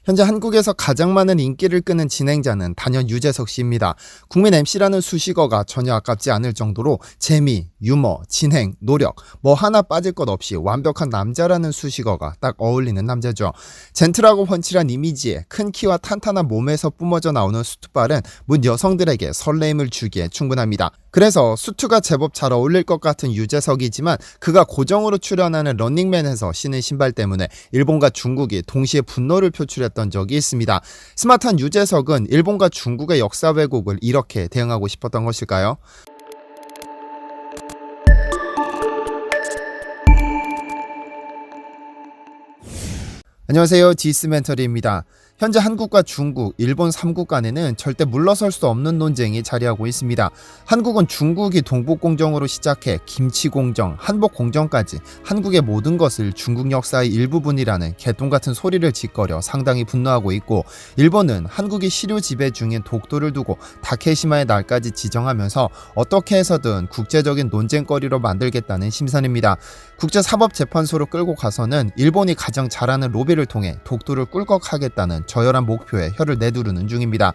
현재 한국에서 가장 많은 인기를 끄는 진행자는 단연 유재석 씨입니다. 국민 MC라는 수식어가 전혀 아깝지 않을 정도로 재미, 유머, 진행, 노력 뭐 하나 빠질 것 없이 완벽한 남자라는 수식어가 딱 어울리는 남자죠. 젠틀하고 훤칠한 이미지에 큰 키와 탄탄한 몸에서 뿜어져 나오는 수트발은 문 여성들에게 설레임을 주기에 충분합니다. 그래서 수트가 제법 잘 어울릴 것 같은 유재석이지만 그가 고정으로 출연하는 런닝맨에서 신은 신발 때문에 일본과 중국이 동시에 분노를 표출했던 적이 있습니다. 스마트한 유재석은 일본과 중국의 역사 왜곡을 이렇게 대응하고 싶었던 것일까요? 안녕하세요, 디스멘터리입니다. 현재 한국과 중국, 일본 3국 간에는 절대 물러설 수 없는 논쟁이 자리하고 있습니다. 한국은 중국이 동북공정으로 시작해 김치공정, 한복공정까지 한국의 모든 것을 중국 역사의 일부분이라는 개똥같은 소리를 짓거려 상당히 분노하고 있고, 일본은 한국이 시류 지배 중인 독도를 두고 다케시마의 날까지 지정하면서 어떻게 해서든 국제적인 논쟁거리로 만들겠다는 심산입니다. 국제사법재판소로 끌고 가서는 일본이 가장 잘하는 로비를 통해 독도를 꿀꺽하겠다는 저열한 목표에 혀를 내두르는 중입니다.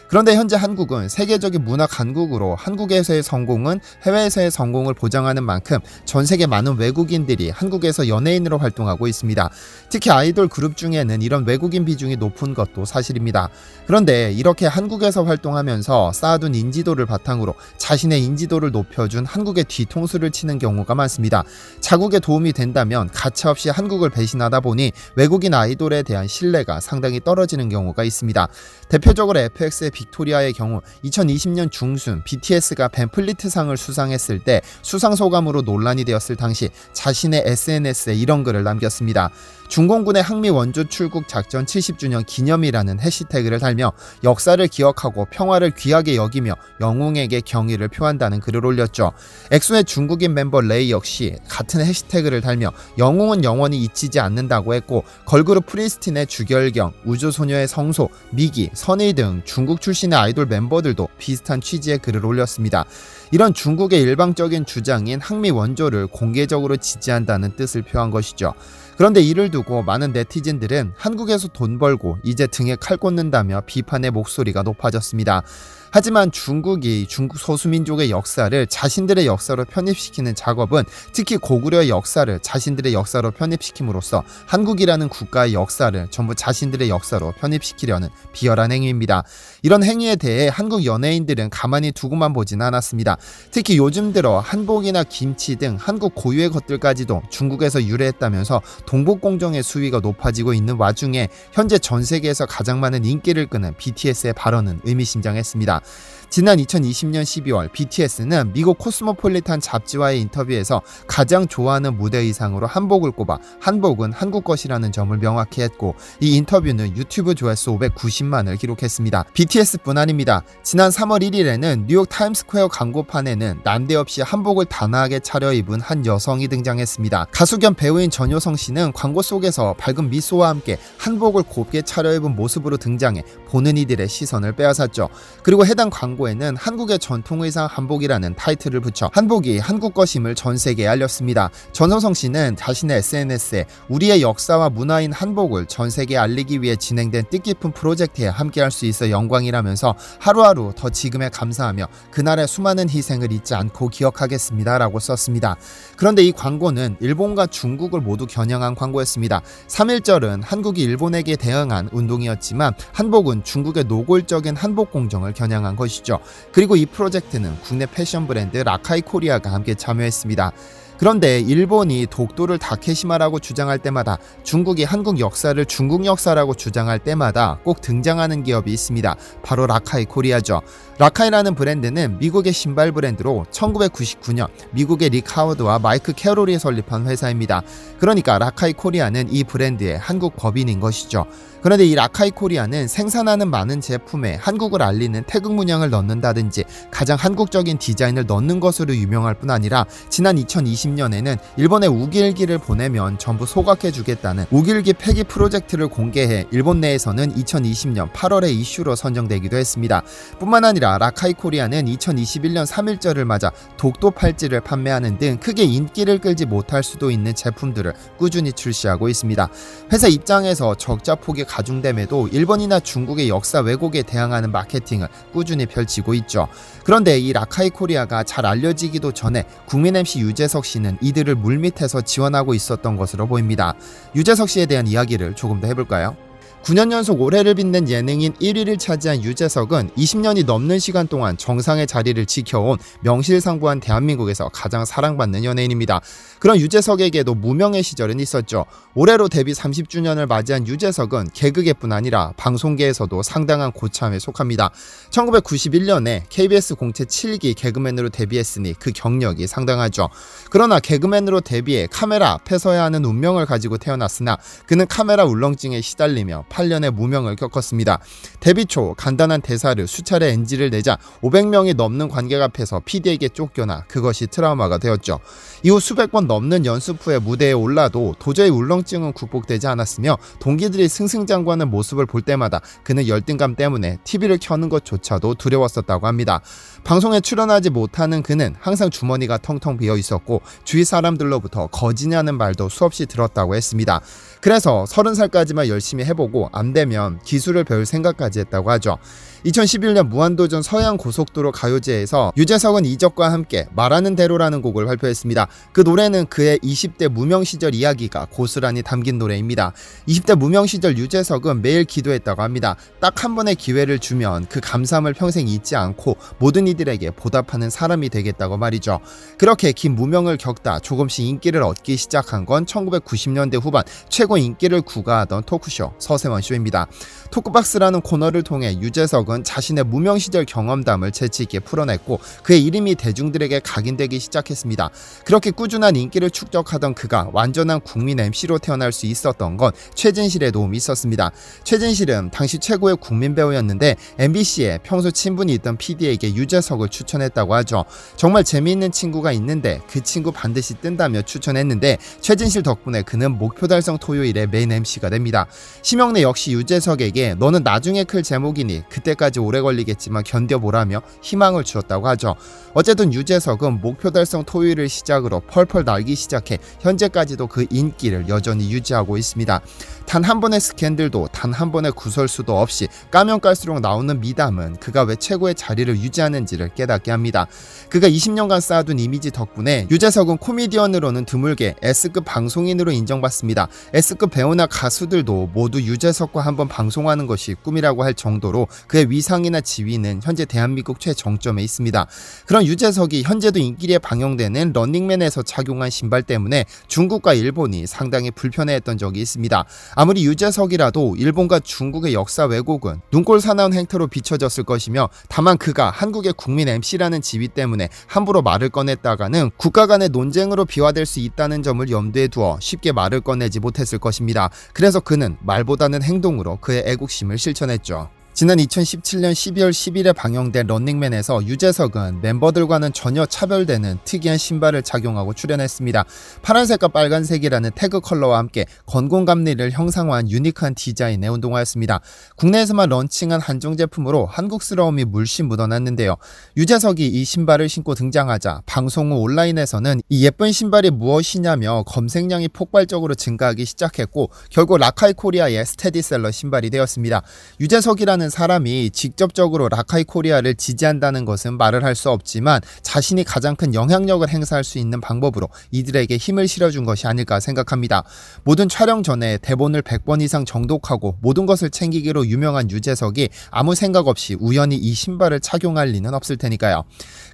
그런데 현재 한국은 세계적인 문화 강국으로 한국에서의 성공은 해외에서의 성공을 보장하는 만큼 전 세계 많은 외국인들이 한국에서 연예인으로 활동하고 있습니다. 특히 아이돌 그룹 중에는 이런 외국인 비중이 높은 것도 사실입니다. 그런데 이렇게 한국에서 활동하면서 쌓아둔 인지도를 바탕으로 자신의 인지도를 높여준 한국의 뒤통수를 치는 경우가 많습니다. 자국에 도움이 된다면 가차없이 한국을 배신하다 보니 외국인 아이돌에 대한 신뢰가 상당히 떨어지는 경우가 있습니다. 대표적으로 FX의 빅토리아의 경우 2020년 중순 BTS가 벤플리트상을 수상했을 때 수상 소감으로 논란이 되었을 당시 자신의 SNS에 이런 글을 남겼습니다. 중공군의 항미 원조 출국 작전 70주년 기념이라는 해시태그를 달며 역사를 기억하고 평화를 귀하게 여기며 영웅에게 경의를 표한다는 글을 올렸죠. 엑소의 중국인 멤버 레이 역시 같은 해시태그를 달며 영웅은 영원히 잊히지 않는다고 했고, 걸그룹 프리스틴의 주결경, 우주소녀의 성소, 미기, 선희 등 중국 출신의 아이돌 멤버들도 비슷한 취지의 글을 올렸습니다. 이런 중국의 일방적인 주장인 항미 원조를 공개적으로 지지한다는 뜻을 표한 것이죠. 그런데 이를 두고 많은 네티즌들은 한국에서 돈 벌고 이제 등에 칼 꽂는다며 비판의 목소리가 높아졌습니다. 하지만 중국이 중국 소수민족의 역사를 자신들의 역사로 편입시키는 작업은, 특히 고구려의 역사를 자신들의 역사로 편입시킴으로써 한국이라는 국가의 역사를 전부 자신들의 역사로 편입시키려는 비열한 행위입니다. 이런 행위에 대해 한국 연예인들은 가만히 두고만 보진 않았습니다. 특히 요즘 들어 한복이나 김치 등 한국 고유의 것들까지도 중국에서 유래했다면서 동북공정의 수위가 높아지고 있는 와중에 현재 전 세계에서 가장 많은 인기를 끄는 BTS의 발언은 의미심장했습니다. 지난 2020년 12월 BTS는 미국 코스모폴리탄 잡지와의 인터뷰에서 가장 좋아하는 무대 의상으로 한복을 꼽아 한복은 한국 것이라는 점을 명확히 했고, 이 인터뷰는 유튜브 조회수 590만을 기록했습니다. BTS뿐 아닙니다. 지난 3월 1일에는 뉴욕 타임스퀘어 광고판에는 난데없이 한복을 단아하게 차려입은 한 여성이 등장했습니다. 가수 겸 배우인 전효성 씨는 광고 속에서 밝은 미소와 함께 한복을 곱게 차려입은 모습으로 등장해 보는 이들의 시선을 빼앗았죠. 그리고 해당 광고에는 한국의 전통의상 한복이라는 타이틀을 붙여 한복이 한국 것임을 전 세계에 알렸습니다. 전효성 씨는 자신의 SNS에 우리의 역사와 문화인 한복을 전 세계에 알리기 위해 진행된 뜻깊은 프로젝트에 함께할 수 있어 영광이라면서 하루하루 더 지금에 감사하며 그날의 수많은 희생을 잊지 않고 기억하겠습니다 라고 썼습니다. 그런데 이 광고는 일본과 중국을 모두 겨냥한 광고였습니다. 3.1절은 한국이 일본에게 대응한 운동이었지만 한복은 중국의 노골적인 한복 공정을 겨냥한 것이죠. 그리고 이 프로젝트는 국내 패션 브랜드 라카이 코리아가 함께 참여했습니다. 그런데 일본이 독도를 다케시마라고 주장할 때마다, 중국이 한국 역사를 중국 역사라고 주장할 때마다 꼭 등장하는 기업이 있습니다. 바로 라카이 코리아죠. 라카이라는 브랜드는 미국의 신발 브랜드로 1999년 미국의 릭 하워드와 마이크 캐롤이 설립한 회사입니다. 그러니까 라카이 코리아는 이 브랜드의 한국 법인인 것이죠. 그런데 이 라카이 코리아는 생산하는 많은 제품에 한국을 알리는 태극 문양을 넣는다든지 가장 한국적인 디자인을 넣는 것으로 유명할 뿐 아니라 지난 2020 2020년에는 일본에 우길기를 보내면 전부 소각해주겠다는 우길기 폐기 프로젝트를 공개해 일본 내에서는 2020년 8월에 이슈로 선정되기도 했습니다. 뿐만 아니라 라카이 코리아는 2021년 3.1절을 맞아 독도 팔찌를 판매하는 등 크게 인기를 끌지 못할 수도 있는 제품들을 꾸준히 출시하고 있습니다. 회사 입장에서 적자 폭이 가중됨에도 일본이나 중국의 역사 왜곡에 대항하는 마케팅을 꾸준히 펼치고 있죠. 그런데 이 라카이 코리아가 잘 알려지기도 전에 국민 MC 유재석 씨는 이들을 물밑에서 지원하고 있었던 것으로 보입니다. 유재석 씨에 대한 이야기를 조금 더 해볼까요? 9년 연속 올해를 빛낸 예능인 1위를 차지한 유재석은 20년이 넘는 시간 동안 정상의 자리를 지켜온 명실상부한 대한민국에서 가장 사랑받는 연예인입니다. 그런 유재석에게도 무명의 시절은 있었죠. 올해로 데뷔 30주년을 맞이한 유재석은 개그계뿐 아니라 방송계에서도 상당한 고참에 속합니다. 1991년에 KBS 공채 7기 개그맨으로 데뷔했으니 그 경력이 상당하죠. 그러나 개그맨으로 데뷔해 카메라 앞에 서야 하는 운명을 가지고 태어났으나 그는 카메라 울렁증에 시달리며 8년의 무명을 겪었습니다. 데뷔 초 간단한 대사를 수차례 NG를 내자 500명이 넘는 관객 앞에서 PD에게 쫓겨나 그것이 트라우마가 되었죠. 이후 수백 번 넘는 연습 후에 무대에 올라도 도저히 울렁증은 극복되지 않았으며 동기들이 승승장구하는 모습을 볼 때마다 그는 열등감 때문에 TV를 켜는 것조차도 두려웠었다고 합니다. 방송에 출연하지 못하는 그는 항상 주머니가 텅텅 비어 있었고 주위 사람들로부터 거지냐는 말도 수없이 들었다고 했습니다. 그래서 30살까지만 열심히 해보고 안 되면 기술을 배울 생각까지 했다고 하죠. 2011년 무한도전 서해안 고속도로 가요제에서 유재석은 이적과 함께 말하는 대로라는 곡을 발표했습니다. 그 노래는 그의 20대 무명 시절 이야기가 고스란히 담긴 노래입니다. 20대 무명 시절 유재석은 매일 기도했다고 합니다. 딱 한 번의 기회를 주면 그 감사함을 평생 잊지 않고 모든 이들에게 보답하는 사람이 되겠다고 말이죠. 그렇게 긴 무명을 겪다 조금씩 인기를 얻기 시작한 건 1990년대 후반 최고 인기를 구가하던 토크쇼 서세원쇼입니다. 토크박스라는 코너를 통해 유재석은 자신의 무명 시절 경험담을 재치있게 풀어냈고 그의 이름이 대중들에게 각인되기 시작했습니다. 그렇게 꾸준한 인기를 축적하던 그가 완전한 국민 MC로 태어날 수 있었던 건 최진실의 도움이 있었습니다. 최진실은 당시 최고의 국민 배우였는데 MBC에 평소 친분이 있던 PD에게 유재석을 추천했다고 하죠. 정말 재미있는 친구가 있는데 그 친구 반드시 뜬다며 추천했는데 최진실 덕분에 그는 목표 달성 토요일의 메인 MC가 됩니다. 심영래 역시 유재석에게 너는 나중에 클 제목이니 그때까지 오래 걸리겠지만 견뎌보라며 희망을 주었다고 하죠. 어쨌든 유재석은 목표 달성 토요일을 시작으로 펄펄 날기 시작해 현재까지도 그 인기를 여전히 유지하고 있습니다. 단 한 번의 스캔들도 단 한 번의 구설수도 없이 까면 깔수록 나오는 미담은 그가 왜 최고의 자리를 유지하는지를 깨닫게 합니다. 그가 20년간 쌓아둔 이미지 덕분에 유재석은 코미디언으로는 드물게 S급 방송인으로 인정받습니다. S급 배우나 가수들도 모두 유재석과 한번 방송하는 것이 꿈이라고 할 정도로 그의 위상이나 지위는 현재 대한민국 최정점에 있습니다. 그런 유재석이 현재도 인기리에 방영되는 런닝맨에서 착용한 신발 때문에 중국과 일본이 상당히 불편해했던 적이 있습니다. 아무리 유재석이라도 일본과 중국의 역사 왜곡은 눈꼴 사나운 행태로 비춰졌을 것이며 다만 그가 한국의 국민 MC라는 지위 때문에 함부로 말을 꺼냈다가는 국가 간의 논쟁으로 비화될 수 있다는 점을 염두에 두어 쉽게 말을 꺼내지 못했을 것입니다. 그래서 그는 말보다는 행동으로 그의 애국심을 실천했죠. 지난 2017년 12월 10일에 방영된 런닝맨에서 유재석은 멤버들과는 전혀 차별되는 특이한 신발을 착용하고 출연했습니다. 파란색과 빨간색이라는 태그 컬러와 함께 건공감리를 형상화한 유니크한 디자인의 운동화였습니다. 국내에서만 런칭한 한정 제품으로 한국스러움이 물씬 묻어났는데요. 유재석이 이 신발을 신고 등장하자 방송 후 온라인에서는 이 예쁜 신발이 무엇이냐며 검색량이 폭발적으로 증가하기 시작했고 결국 라카이 코리아의 스테디셀러 신발이 되었습니다. 유재석이라는 사람이 직접적으로 라카이 코리아를 지지한다는 것은 말을 할 수 없지만 자신이 가장 큰 영향력을 행사할 수 있는 방법으로 이들에게 힘을 실어준 것이 아닐까 생각합니다. 모든 촬영 전에 대본을 100번 이상 정독하고 모든 것을 챙기기로 유명한 유재석이 아무 생각 없이 우연히 이 신발을 착용할 리는 없을 테니까요.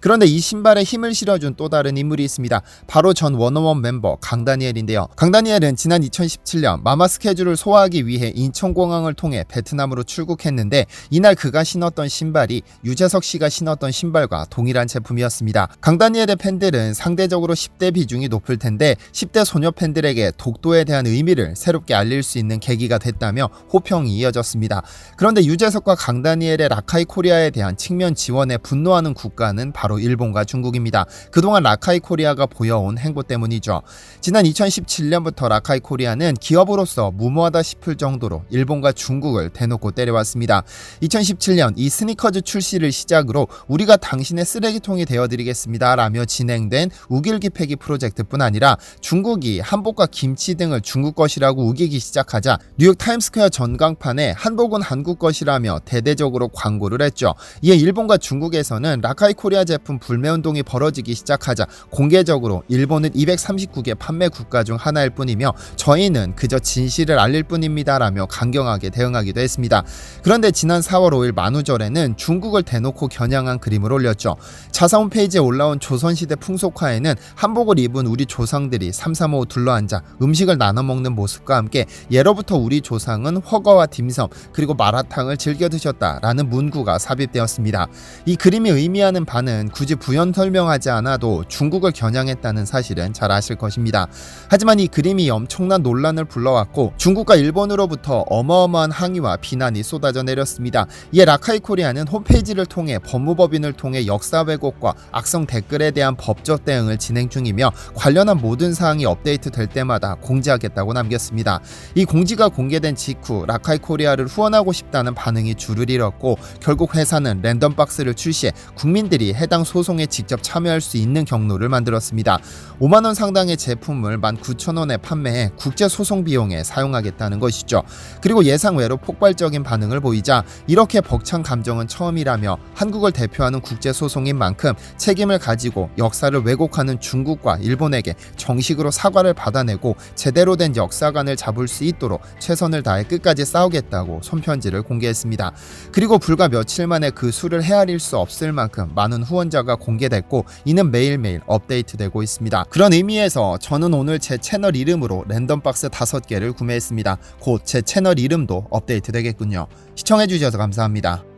그런데 이 신발에 힘을 실어준 또 다른 인물이 있습니다. 바로 전 워너원 멤버 강다니엘인데요. 강다니엘은 지난 2017년 마마 스케줄을 소화하기 위해 인천공항을 통해 베트남으로 출국했는데 했는데 이날 그가 신었던 신발이 유재석 씨가 신었던 신발과 동일한 제품이었습니다. 강다니엘의 팬들은 상대적으로 10대 비중이 높을 텐데 10대 소녀 팬들에게 독도에 대한 의미를 새롭게 알릴 수 있는 계기가 됐다며 호평이 이어졌습니다. 그런데 유재석과 강다니엘의 라카이 코리아에 대한 측면 지원에 분노하는 국가는 바로 일본과 중국입니다. 그동안 라카이 코리아가 보여온 행보 때문이죠. 지난 2017년부터 라카이 코리아는 기업으로서 무모하다 싶을 정도로 일본과 중국을 대놓고 때려왔습니다. 2017년 이 스니커즈 출시를 시작으로 우리가 당신의 쓰레기통이 되어드리겠습니다 라며 진행된 우길기 패기 프로젝트뿐 아니라 중국이 한복과 김치 등을 중국 것이라고 우기기 시작하자 뉴욕 타임스퀘어 전광판에 한복은 한국 것이라며 대대적으로 광고를 했죠. 이에 일본과 중국에서는 라카이 코리아 제품 불매운동이 벌어지기 시작하자 공개적으로 일본은 239개 판매 국가 중 하나일 뿐이며 저희는 그저 진실을 알릴 뿐입니다 라며 강경하게 대응하기도 했습니다. 그런데 지난 4월 5일 만우절에는 중국을 대놓고 겨냥한 그림을 올렸죠. 자사 홈페이지에 올라온 조선시대 풍속화에는 한복을 입은 우리 조상들이 삼삼오오 둘러앉아 음식을 나눠 먹는 모습과 함께 예로부터 우리 조상은 허거와 딤섬 그리고 마라탕을 즐겨 드셨다라는 문구가 삽입되었습니다. 이 그림이 의미하는 바는 굳이 부연 설명하지 않아도 중국을 겨냥했다는 사실은 잘 아실 것입니다. 하지만 이 그림이 엄청난 논란을 불러왔고 중국과 일본으로부터 어마어마한 항의와 비난이 쏟아져 내렸습니다. 이에 라카이 코리아는 홈페이지를 통해 법무법인을 통해 역사 왜곡과 악성 댓글에 대한 법적 대응을 진행 중이며 관련한 모든 사항이 업데이트될 때마다 공지하겠다고 남겼습니다. 이 공지가 공개된 직후 라카이 코리아를 후원하고 싶다는 반응이 줄을 잃었고 결국 회사는 랜덤박스를 출시해 국민들이 해당 소송에 직접 참여할 수 있는 경로를 만들었습니다. 5만원 상당의 제품을 19,000원에 판매해 국제소송 비용에 사용하겠다는 것이죠. 그리고 예상외로 폭발적인 반응을 보이자 이렇게 벅찬 감정은 처음이라며 한국을 대표하는 국제소송인 만큼 책임을 가지고 역사를 왜곡하는 중국과 일본에게 정식으로 사과를 받아내고 제대로 된 역사관을 잡을 수 있도록 최선을 다해 끝까지 싸우겠다고 손편지를 공개했습니다. 그리고 불과 며칠 만에 그 수를 헤아릴 수 없을 만큼 많은 후원자가 공개됐고 이는 매일매일 업데이트되고 있습니다. 그런 의미에서 저는 오늘 제 채널 이름으로 랜덤박스 5개를 구매했습니다. 곧 제 채널 이름도 업데이트 되겠군요. 시청해주셔서 감사합니다.